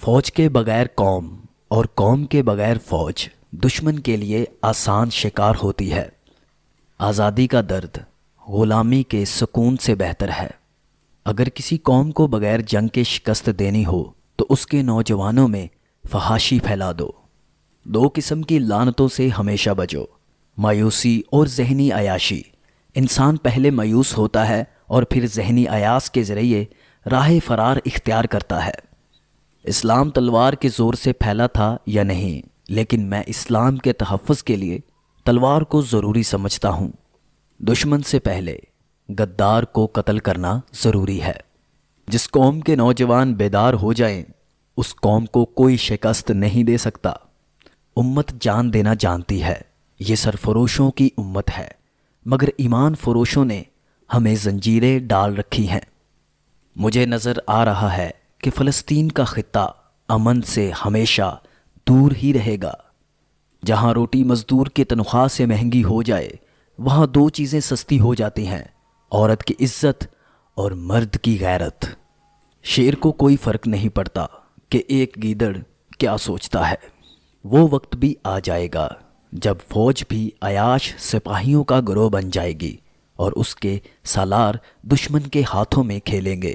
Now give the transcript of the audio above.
فوج کے بغیر قوم اور قوم کے بغیر فوج دشمن کے لیے آسان شکار ہوتی ہے۔ آزادی کا درد غلامی کے سکون سے بہتر ہے۔ اگر کسی قوم کو بغیر جنگ کے شکست دینی ہو تو اس کے نوجوانوں میں فحاشی پھیلا دو۔ دو قسم کی لعنتوں سے ہمیشہ بچو، مایوسی اور ذہنی عیاشی۔ انسان پہلے مایوس ہوتا ہے اور پھر ذہنی عیاش کے ذریعے راہ فرار اختیار کرتا ہے۔ اسلام تلوار کے زور سے پھیلا تھا یا نہیں، لیکن میں اسلام کے تحفظ کے لیے تلوار کو ضروری سمجھتا ہوں۔ دشمن سے پہلے غدار کو قتل کرنا ضروری ہے۔ جس قوم کے نوجوان بیدار ہو جائیں اس قوم کو کوئی شکست نہیں دے سکتا۔ امت جان دینا جانتی ہے، یہ سرفروشوں کی امت ہے، مگر ایمان فروشوں نے ہمیں زنجیریں ڈال رکھی ہیں۔ مجھے نظر آ رہا ہے کہ فلسطین کا خطہ امن سے ہمیشہ دور ہی رہے گا۔ جہاں روٹی مزدور کی تنخواہ سے مہنگی ہو جائے وہاں دو چیزیں سستی ہو جاتی ہیں، عورت کی عزت اور مرد کی غیرت۔ شیر کو کوئی فرق نہیں پڑتا کہ ایک گیدڑ کیا سوچتا ہے۔ وہ وقت بھی آ جائے گا جب فوج بھی عیاش سپاہیوں کا گروہ بن جائے گی اور اس کے سالار دشمن کے ہاتھوں میں کھیلیں گے۔